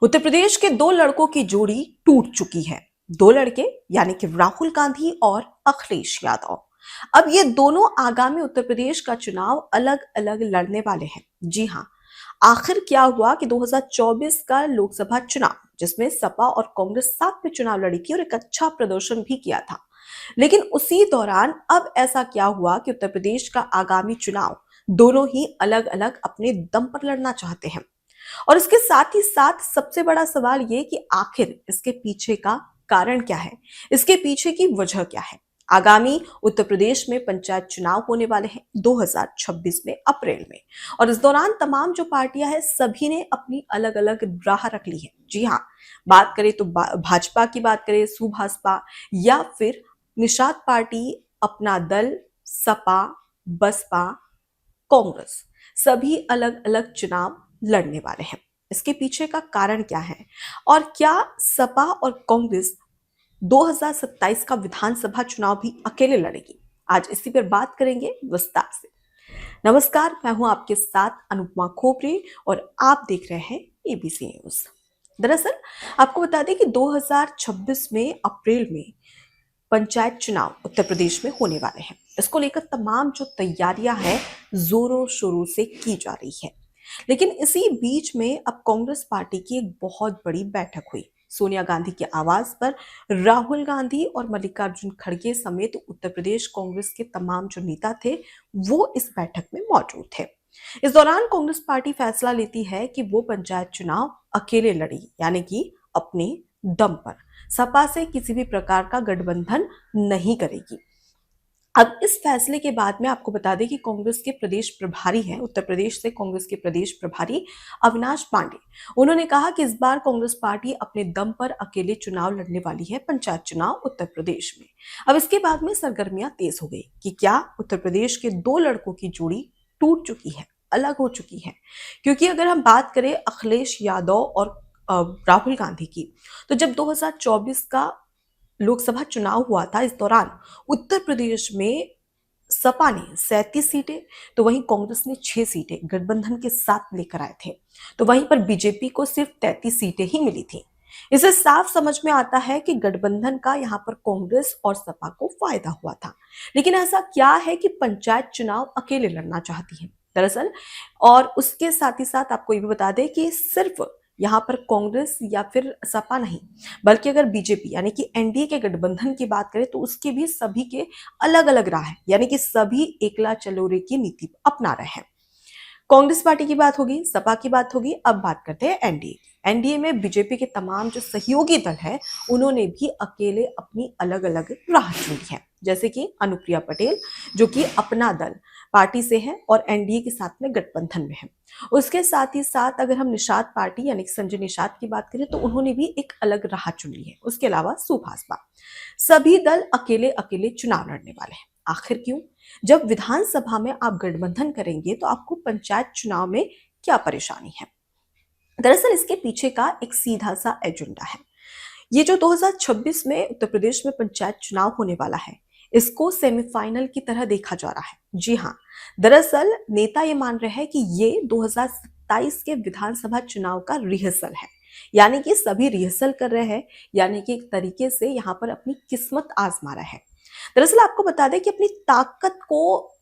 उत्तर प्रदेश के दो लड़कों की जोड़ी टूट चुकी है। दो लड़के यानी कि राहुल गांधी और अखिलेश यादव। अब ये दोनों आगामी उत्तर प्रदेश का चुनाव अलग अलग लड़ने वाले हैं। जी हाँ, आखिर क्या हुआ कि 2024 का लोकसभा चुनाव जिसमें सपा और कांग्रेस साथ में चुनाव लड़ी थी और एक अच्छा प्रदर्शन भी किया था, लेकिन उसी दौरान अब ऐसा क्या हुआ कि उत्तर प्रदेश का आगामी चुनाव दोनों ही अलग अलग अपने दम पर लड़ना चाहते हैं। और इसके साथ ही साथ सबसे बड़ा सवाल ये कि आखिर इसके पीछे का कारण क्या है, इसके पीछे की वजह क्या है। आगामी उत्तर प्रदेश में पंचायत चुनाव होने वाले हैं 2026 में अप्रैल में, और इस दौरान तमाम जो पार्टियां हैं सभी ने अपनी अलग अलग राह रख ली है। जी हाँ, बात करें तो भाजपा की बात करें, सुभाषपा या फिर निषाद पार्टी, अपना दल, सपा, बसपा, कांग्रेस, सभी अलग अलग चुनाव लड़ने वाले हैं। इसके पीछे का कारण क्या है और क्या सपा और कांग्रेस 2027 का विधानसभा चुनाव भी अकेले लड़ेगी, आज इसी पर बात करेंगे विस्तार से। नमस्कार, मैं हूं आपके साथ अनुपमा खोपरे और आप देख रहे हैं एबीसी न्यूज। दरअसल आपको बता दें कि 2026 में अप्रैल में पंचायत चुनाव उत्तर प्रदेश में होने वाले हैं। इसको लेकर तमाम जो तैयारियां हैं जोरों शोरों से की जा रही है। लेकिन इसी बीच में अब कांग्रेस पार्टी की एक बहुत बड़ी बैठक हुई। सोनिया गांधी के आवास पर राहुल गांधी और मल्लिकार्जुन खड़गे समेत उत्तर प्रदेश कांग्रेस के तमाम जो नेता थे वो इस बैठक में मौजूद थे। इस दौरान कांग्रेस पार्टी फैसला लेती है कि वो पंचायत चुनाव अकेले लड़ेगी, यानी कि अपने दम पर, सपा से किसी भी प्रकार का गठबंधन नहीं करेगी। अब इस फैसले के बाद में आपको बता दें कि कांग्रेस के प्रदेश प्रभारी हैं, उत्तर प्रदेश से कांग्रेस के प्रदेश प्रभारी अविनाश पांडे, उन्होंने कहा कि इस बार कांग्रेस पार्टी अपने दम पर अकेले चुनाव लड़ने वाली है पंचायत चुनाव उत्तर प्रदेश में। अब इसके बाद में सरगर्मियां तेज हो गई कि क्या उत्तर प्रदेश के दो लड़कों की जोड़ी टूट चुकी है, अलग हो चुकी है। क्योंकि अगर हम बात करें अखिलेश यादव और राहुल गांधी की, तो जब 2024 का लोकसभा चुनाव हुआ था, इस दौरान उत्तर प्रदेश में सपा ने 37 सीटें, तो वहीं कांग्रेस ने 6 सीटें गठबंधन के साथ लेकर आए थे। तो वहीं पर बीजेपी को सिर्फ 33 सीटें ही मिली थी। इसे साफ समझ में आता है कि गठबंधन का यहां पर कांग्रेस और सपा को फायदा हुआ था। लेकिन ऐसा क्या है कि पंचायत चुनाव अकेले लड़ना चाहती है दरअसल। और उसके साथ ही साथ आपको ये भी बता दें कि सिर्फ यहाँ पर कांग्रेस या फिर सपा नहीं, बल्कि अगर बीजेपी यानी कि एनडीए के गठबंधन की बात करें तो उसके भी सभी के अलग अलग राह है, यानी कि सभी एकला चलोरे की नीति अपना रहे हैं। कांग्रेस पार्टी की बात होगी, सपा की बात होगी, अब बात करते हैं एनडीए। एनडीए में बीजेपी के तमाम जो सहयोगी दल है उन्होंने भी अकेले अपनी अलग अलग राह चुनी है, जैसे कि अनुप्रिया पटेल जो कि अपना दल पार्टी से है और एनडीए के साथ में गठबंधन में है। उसके साथ ही साथ अगर हम निषाद पार्टी यानी कि संजय निषाद की बात करें तो उन्होंने भी एक अलग राह चुन ली है। उसके अलावा सुभाषपा, सभी दल अकेले अकेले चुनाव लड़ने वाले हैं। आखिर क्यों? जब विधानसभा में आप गठबंधन करेंगे तो आपको पंचायत चुनाव में क्या परेशानी है? दरअसल इसके पीछे का एक सीधा सा एजेंडा है। ये जो 2026 में उत्तर प्रदेश में पंचायत चुनाव होने वाला है, इसको सेमीफाइनल की तरह देखा जा रहा है। जी हाँ, दरअसल नेता ये मान रहे हैं कि ये 2027 के विधानसभा चुनाव का रिहर्सल है, यानी कि सभी रिहर्सल कर रहे हैं, यानी कि एक तरीके से यहाँ पर अपनी किस्मत आजमा रहे हैं। दरअसल आपको बता दें कि अपनी ताकत को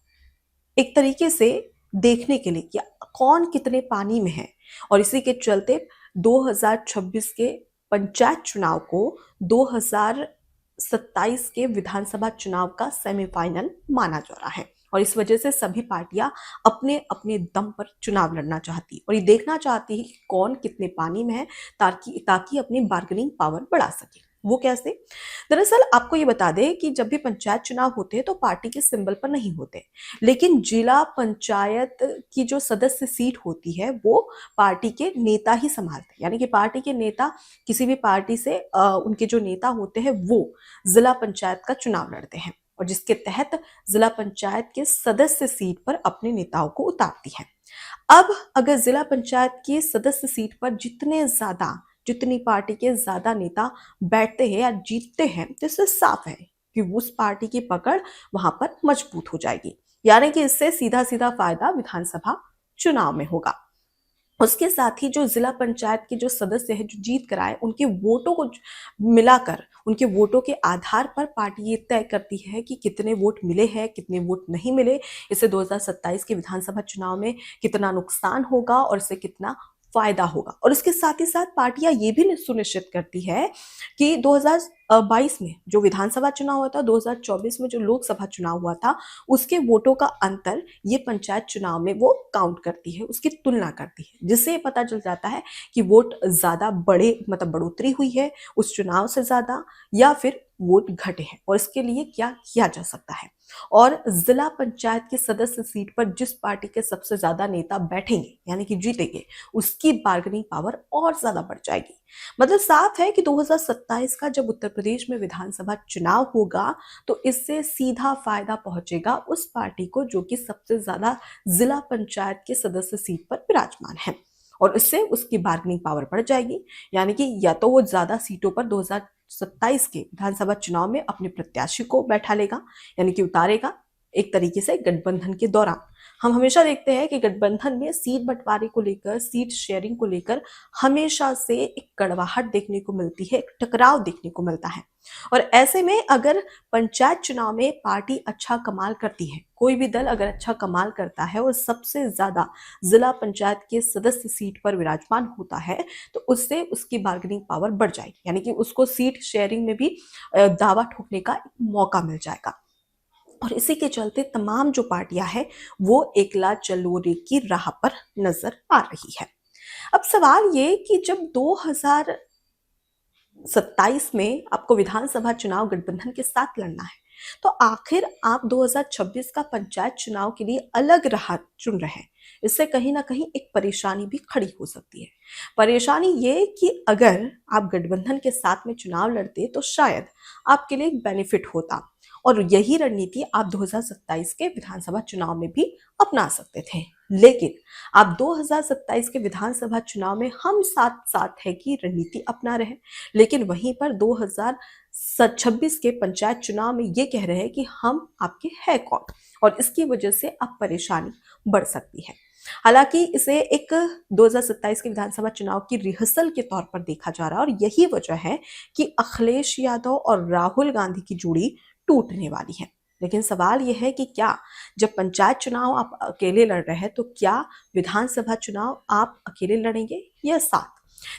एक तरीके से देखने के लिए कि कौन कितने पानी में है, और इसी के चलते 2026 के पंचायत चुनाव को 2027 के विधानसभा चुनाव का सेमीफाइनल माना जा रहा है। और इस वजह से सभी पार्टियां अपने अपने दम पर चुनाव लड़ना चाहती और ये देखना चाहती है कि कौन कितने पानी में है, ताकि ताकि अपनी बार्गेनिंग पावर बढ़ा सके। वो कैसे? दरअसल आपको ये बता दें कि जब भी पंचायत चुनाव होते हैं तो पार्टी के सिंबल पर नहीं होते, लेकिन जिला पंचायत की जो सदस्य सीट होती है वो पार्टी के नेता ही संभालते हैं, यानी कि पार्टी के नेता किसी भी पार्टी से उनके जो नेता होते हैं वो जिला पंचायत का चुनाव लड़ते हैं, और जिसके तहत जिला पंचायत के सदस्य सीट पर अपने नेताओं को उतारती है। अब अगर जिला पंचायत की सदस्य सीट पर जितनी पार्टी के ज्यादा नेता बैठते हैं या जीतते हैं, तो इससे साफ है कि उस पार्टी की पकड़ वहां पर मजबूत हो जाएगी, यानी कि इससे सीधा सीधा फायदा विधानसभा चुनाव में होगा। उसके साथ ही जो जिला पंचायत के जो सदस्य हैं जो जीत कर आए, उनके वोटों को मिलाकर, उनके वोटों के आधार पर पार्टी ये तय करती है कि कितने वोट मिले हैं, कितने वोट नहीं मिले, इससे 2027 के विधानसभा चुनाव में कितना नुकसान होगा और इससे कितना फायदा होगा। और इसके साथ ही साथ पार्टियां ये भी सुनिश्चित करती है कि 2022 में जो विधानसभा चुनाव हुआ था, 2024 में जो लोकसभा चुनाव हुआ था, उसके वोटों का अंतर ये पंचायत चुनाव में वो काउंट करती है, उसकी तुलना करती है, जिससे ये पता चल जाता है कि वोट ज्यादा बढ़ोतरी हुई है उस चुनाव से ज्यादा, या फिर वोट घटे हैं, और इसके लिए क्या किया जा सकता है। और जिला पंचायत की सदस्य सीट पर जिस पार्टी के सबसे ज्यादा नेता बैठेंगे यानी कि जीतेंगे, उसकी बार्गेनिंग पावर और ज्यादा बढ़ जाएगी। मतलब साफ है कि 2027 का जब उत्तर प्रदेश में विधानसभा चुनाव होगा, तो इससे सीधा फायदा पहुंचेगा उस पार्टी को जो कि सबसे ज्यादा जिला पंचायत के सदस्य सीट पर विराजमान है, और इससे उसकी बार्गेनिंग पावर बढ़ जाएगी। यानी कि या तो वो ज्यादा सीटों पर 2027 के विधानसभा चुनाव में अपने प्रत्याशी को बैठा लेगा, यानी कि उतारेगा। एक तरीके से गठबंधन के दौरान हम हमेशा देखते हैं कि गठबंधन में सीट बंटवारे को लेकर, सीट शेयरिंग को लेकर हमेशा से एक कड़वाहट देखने को मिलती है, एक टकराव देखने को मिलता है। और ऐसे में अगर पंचायत चुनाव में पार्टी अच्छा कमाल करती है, कोई भी दल अगर अच्छा कमाल करता है और सबसे ज्यादा जिला पंचायत के सदस्य सीट पर विराजमान होता है, तो उससे उसकी बार्गेनिंग पावर बढ़ जाएगी, यानी कि उसको सीट शेयरिंग में भी दावा ठोकने का एक मौका मिल जाएगा। और इसी के चलते तमाम जो पार्टियां हैं वो एकला चलोरे की राह पर नजर आ रही है। अब सवाल ये कि जब 2027 में आपको विधानसभा चुनाव गठबंधन के साथ लड़ना है, तो आखिर आप 2026 का पंचायत चुनाव के लिए अलग राह चुन रहे हैं। इससे कहीं ना कहीं एक परेशानी भी खड़ी हो सकती है। परेशानी ये कि अगर आप गठबंधन के साथ में चुनाव लड़ते तो शायद आपके लिए एक बेनिफिट होता, और यही रणनीति आप 2027 के विधानसभा चुनाव में भी अपना सकते थे। लेकिन आप 2027 के विधानसभा चुनाव में हम साथ साथ है कि रणनीति अपना रहे, लेकिन वहीं पर 2026 के पंचायत चुनाव में ये कह रहे हैं कि हम आपके है कौन, और इसकी वजह से अब परेशानी बढ़ सकती है। हालांकि इसे एक 2027 के विधानसभा चुनाव की रिहर्सल के तौर पर देखा जा रहा है, और यही वजह है कि अखिलेश यादव और राहुल गांधी की जोड़ी टूटने वाली है। लेकिन सवाल यह है कि क्या जब पंचायत चुनाव आप अकेले लड़ रहे हैं, तो क्या विधानसभा चुनाव आप अकेले लड़ेंगे या साथ?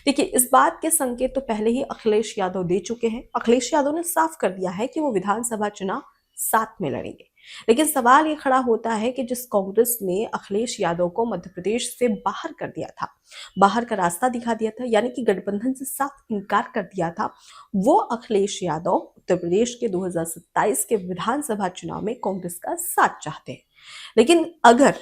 देखिए, इस बात के संकेत तो पहले ही अखिलेश यादव दे चुके हैं। अखिलेश यादव ने साफ कर दिया है कि वो विधानसभा चुनाव साथ में लड़ेंगे। लेकिन सवाल ये खड़ा होता है कि जिस कांग्रेस ने अखिलेश यादव को मध्य प्रदेश से बाहर कर दिया था, बाहर का रास्ता दिखा दिया था, यानी कि गठबंधन से साफ इनकार कर दिया था, वो अखिलेश यादव उत्तर प्रदेश के 2027 के विधानसभा चुनाव में कांग्रेस का साथ चाहते हैं। लेकिन अगर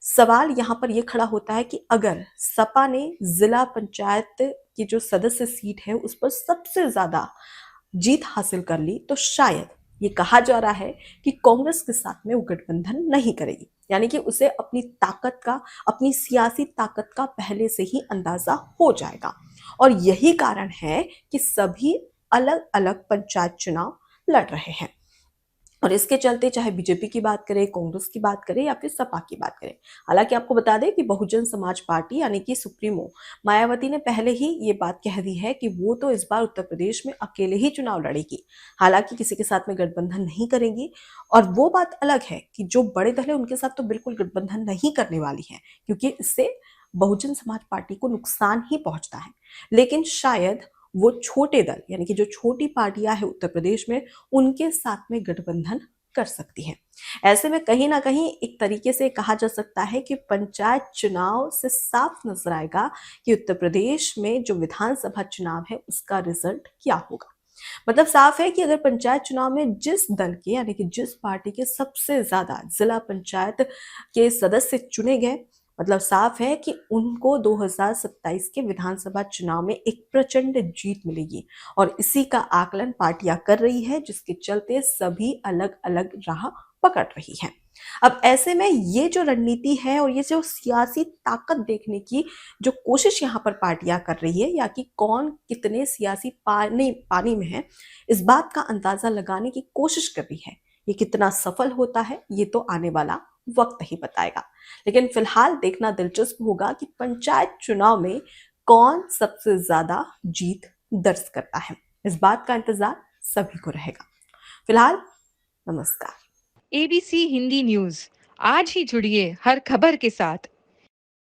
सवाल यहां पर यह खड़ा होता है कि अगर सपा ने जिला पंचायत की जो सदस्य सीट है उस पर सबसे ज्यादा जीत हासिल कर ली, तो शायद ये कहा जा रहा है कि कांग्रेस के साथ में वो गठबंधन नहीं करेगी, यानी कि उसे अपनी ताकत का, अपनी सियासी ताकत का पहले से ही अंदाजा हो जाएगा। और यही कारण है कि सभी अलग अलग पंचायत चुनाव लड़ रहे हैं। और इसके चलते चाहे बीजेपी की बात करें, कांग्रेस की बात करें या फिर सपा की बात करें। हालांकि आपको बता दें कि बहुजन समाज पार्टी यानी कि सुप्रीमो मायावती ने पहले ही ये बात कह दी है कि वो तो इस बार उत्तर प्रदेश में अकेले ही चुनाव लड़ेगी, हालांकि किसी के साथ में गठबंधन नहीं करेंगी। और वो बात अलग है कि जो बड़े दल है उनके साथ तो बिल्कुल गठबंधन नहीं करने वाली है, क्योंकि इससे बहुजन समाज पार्टी को नुकसान ही पहुंचता है। लेकिन शायद वो छोटे दल यानी कि जो छोटी पार्टियां हैं उत्तर प्रदेश में, उनके साथ में गठबंधन कर सकती हैं। ऐसे में कहीं ना कहीं एक तरीके से कहा जा सकता है कि पंचायत चुनाव से साफ नजर आएगा कि उत्तर प्रदेश में जो विधानसभा चुनाव है उसका रिजल्ट क्या होगा। मतलब साफ है कि अगर पंचायत चुनाव में जिस दल के यानी कि जिस पार्टी के सबसे ज्यादा जिला पंचायत के सदस्य चुने गए, मतलब साफ है कि उनको 2027 के विधानसभा चुनाव में एक प्रचंड जीत मिलेगी, और इसी का आकलन पार्टियां कर रही है, जिसके चलते सभी अलग अलग राह पकड़ रही हैं। अब ऐसे में ये जो रणनीति है और ये जो सियासी ताकत देखने की जो कोशिश यहाँ पर पार्टियां कर रही है, या कि कौन कितने सियासी पानी में है, इस बात का अंदाजा लगाने की कोशिश कर रही है। ये कितना सफल होता है ये तो आने वाला वक्त ही बताएगा। लेकिन फिलहाल देखना दिलचस्प होगा कि पंचायत चुनाव में कौन सबसे ज्यादा जीत दर्ज करता है। इस बात का इंतजार सभी को रहेगा। फिलहाल नमस्कार। एबीसी हिंदी न्यूज आज ही जुड़िए हर खबर के साथ।